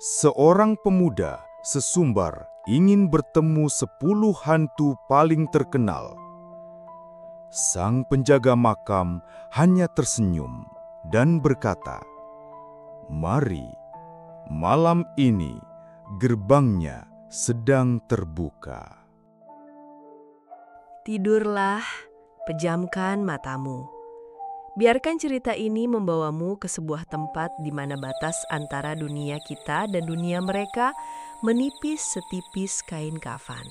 Seorang pemuda sesumbar ingin bertemu 10 hantu paling terkenal. Sang penjaga makam hanya tersenyum dan berkata, "Mari, malam ini gerbangnya sedang terbuka." Tidurlah, pejamkan matamu. Biarkan cerita ini membawamu ke sebuah tempat di mana batas antara dunia kita dan dunia mereka menipis setipis kain kafan.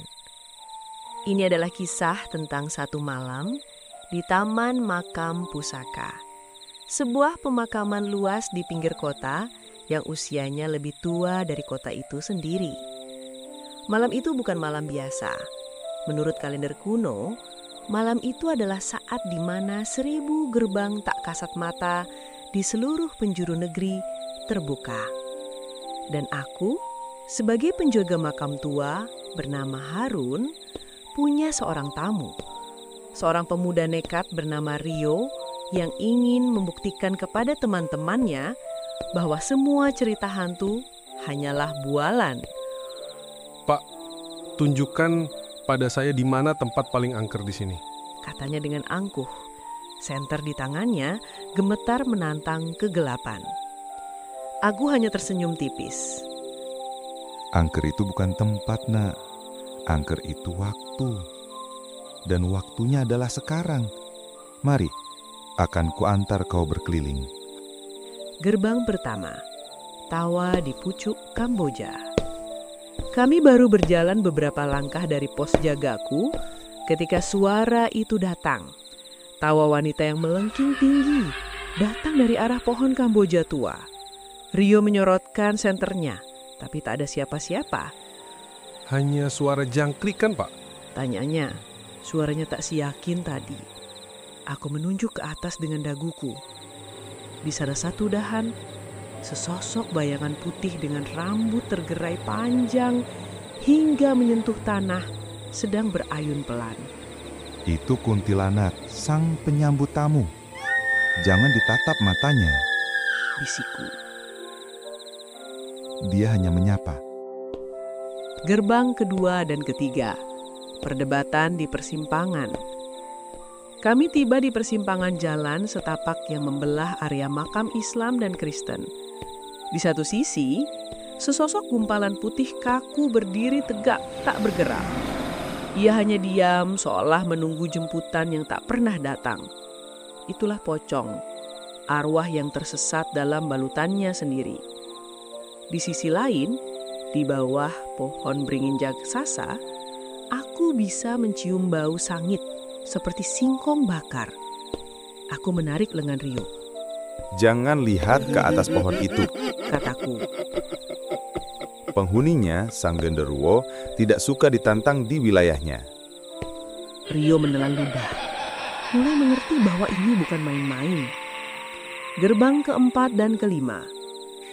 Ini adalah kisah tentang satu malam di Taman Makam Pusaka, sebuah pemakaman luas di pinggir kota yang usianya lebih tua dari kota itu sendiri. Malam itu bukan malam biasa. Menurut kalender kuno, malam itu adalah saat di mana 1000 gerbang tak kasat mata di seluruh penjuru negeri terbuka. Dan aku, sebagai penjaga makam tua bernama Harun, punya seorang tamu. Seorang pemuda nekat bernama Rio yang ingin membuktikan kepada teman-temannya bahwa semua cerita hantu hanyalah bualan. Pak, tunjukkan pada saya di mana tempat paling angker di sini, Katanya dengan angkuh. Senter di tangannya gemetar menantang kegelapan. Aku hanya tersenyum tipis. Angker itu bukan tempat, Nak. Angker itu waktu. Dan waktunya adalah sekarang. Mari, akan kuantar kau berkeliling. Gerbang pertama, Tawa di Pucuk, Kamboja. Kami baru berjalan beberapa langkah dari pos jagaku ketika suara itu datang. Tawa wanita yang melengking tinggi datang dari arah pohon Kamboja tua. Rio menyorotkan senternya, tapi tak ada siapa-siapa. hanya suara jangkrik kan, Pak? Tanyanya, suaranya tak siyakin tadi. Aku menunjuk ke atas dengan daguku. Di sana satu dahan, sesosok bayangan putih dengan rambut tergerai panjang hingga menyentuh tanah sedang berayun pelan. Itu kuntilanak, sang penyambut tamu. Jangan ditatap matanya. Bisiku. Dia hanya menyapa. Gerbang kedua dan ketiga, perdebatan di persimpangan. Kami tiba di persimpangan jalan setapak yang membelah area makam Islam dan Kristen. Di satu sisi, sesosok gumpalan putih kaku berdiri tegak tak bergerak. Ia hanya diam seolah menunggu jemputan yang tak pernah datang. Itulah pocong, arwah yang tersesat dalam balutannya sendiri. Di sisi lain, di bawah pohon beringin jaksasa, aku bisa mencium bau sangit seperti singkong bakar. Aku menarik lengan Rio. "Jangan lihat ke atas pohon itu," Kataku. Penghuninya, sang genderuwo, tidak suka ditantang di wilayahnya. Rio menelan ludah, mulai mengerti bahwa ini bukan main-main. Gerbang keempat dan kelima,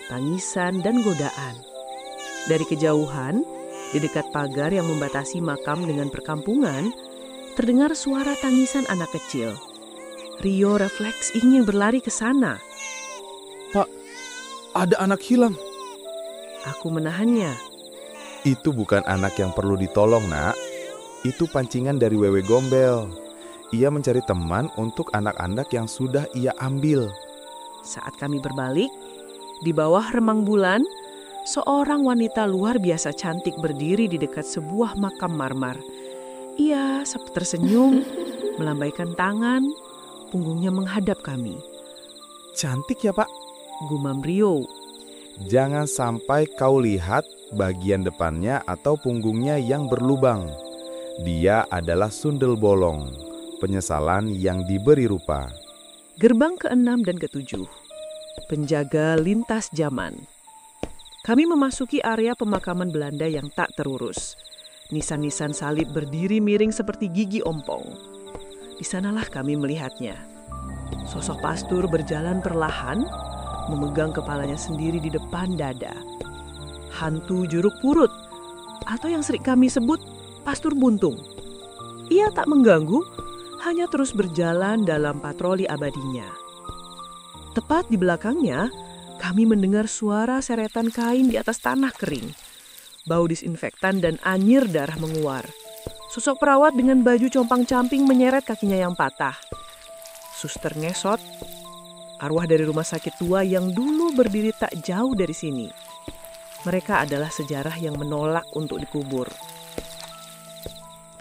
tangisan dan godaan. Dari kejauhan, di dekat pagar yang membatasi makam dengan perkampungan, terdengar suara tangisan anak kecil. Rio refleks ingin berlari ke sana. Pak, ada anak hilang. Aku menahannya. Itu bukan anak yang perlu ditolong, Nak. Itu pancingan dari Wewe Gombel. Ia mencari teman untuk anak-anak yang sudah ia ambil. Saat kami berbalik, di bawah remang bulan, seorang wanita luar biasa cantik berdiri di dekat sebuah makam marmer. Ia tersenyum, melambaikan tangan, punggungnya menghadap kami. "Cantik ya, Pak?" Gumam Rio. "Jangan sampai kau lihat bagian depannya atau punggungnya yang berlubang. Dia adalah sundel bolong, penyesalan yang diberi rupa." Gerbang ke-6 dan ke-7, penjaga lintas zaman. Kami memasuki area pemakaman Belanda yang tak terurus. Nisan-nisan salib berdiri miring seperti gigi ompong. Di sanalah kami melihatnya. Sosok pastur berjalan perlahan, memegang kepalanya sendiri di depan dada. Hantu juruk purut, atau yang sering kami sebut pastur buntung. Ia tak mengganggu, hanya terus berjalan dalam patroli abadinya. Tepat di belakangnya, kami mendengar suara seretan kain di atas tanah kering. Bau disinfektan dan anyir darah menguar. Sosok perawat dengan baju compang-camping menyeret kakinya yang patah. Suster ngesot, arwah dari rumah sakit tua yang dulu berdiri tak jauh dari sini. Mereka adalah sejarah yang menolak untuk dikubur.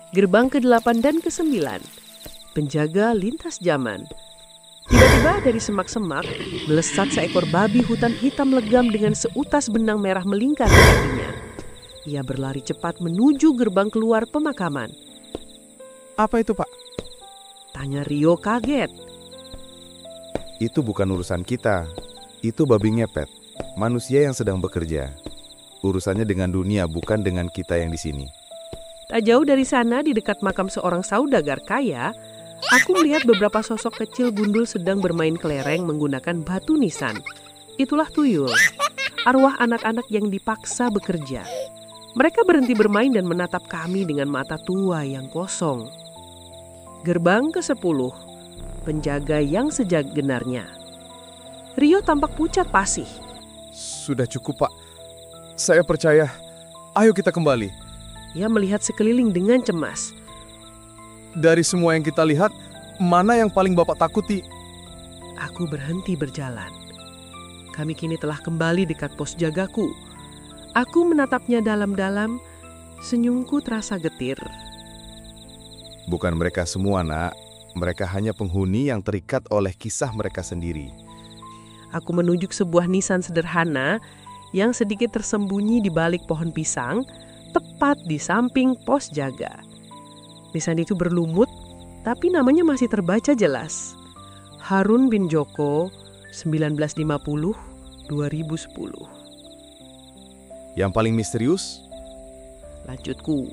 Gerbang ke-8 dan ke-9, penjaga lintas zaman. Tiba-tiba dari semak-semak, melesat seekor babi hutan hitam legam dengan seutas benang merah melingkar di kakinya. Ia berlari cepat menuju gerbang keluar pemakaman. Apa itu, Pak? Tanya Rio kaget. Itu bukan urusan kita. Itu babi ngepet, manusia yang sedang bekerja. Urusannya dengan dunia, bukan dengan kita yang di sini. Tak jauh dari sana, di dekat makam seorang saudagar kaya, aku melihat beberapa sosok kecil gundul sedang bermain kelereng menggunakan batu nisan. Itulah tuyul, arwah anak-anak yang dipaksa bekerja. Mereka berhenti bermain dan menatap kami dengan mata tua yang kosong. Gerbang ke-10, penjaga yang segenarnya. Rio tampak pucat pasih. Sudah cukup, Pak. Saya percaya. Ayo kita kembali. Ia melihat sekeliling dengan cemas. Dari semua yang kita lihat, mana yang paling Bapak takuti? Aku berhenti berjalan. Kami kini telah kembali dekat pos jagaku. Aku menatapnya dalam-dalam, senyumku terasa getir. Bukan mereka semua, Nak. Mereka hanya penghuni yang terikat oleh kisah mereka sendiri. Aku menunjuk sebuah nisan sederhana yang sedikit tersembunyi di balik pohon pisang, tepat di samping pos jaga. Nisan itu berlumut, tapi namanya masih terbaca jelas. Harun bin Joko, 1950-2010. Yang paling misterius, Lanjutku.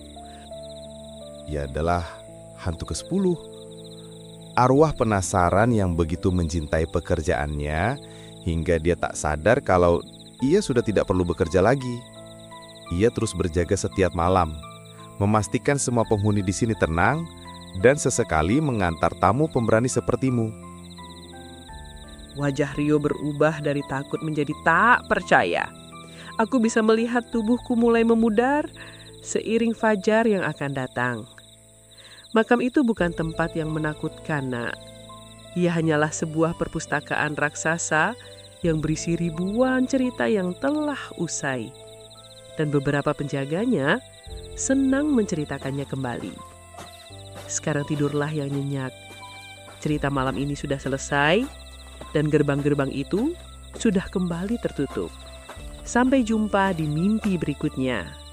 ya adalah hantu ke-10. Arwah penasaran yang begitu mencintai pekerjaannya hingga dia tak sadar kalau ia sudah tidak perlu bekerja lagi. Ia terus berjaga setiap malam, memastikan semua penghuni di sini tenang dan sesekali mengantar tamu pemberani sepertimu. Wajah Rio berubah dari takut menjadi tak percaya. Aku bisa melihat tubuhku mulai memudar seiring fajar yang akan datang. Makam itu bukan tempat yang menakutkan, Nak. Ia hanyalah sebuah perpustakaan raksasa yang berisi ribuan cerita yang telah usai. Dan beberapa penjaganya senang menceritakannya kembali. Sekarang tidurlah yang nyenyak. Cerita malam ini sudah selesai dan gerbang-gerbang itu sudah kembali tertutup. Sampai jumpa di mimpi berikutnya.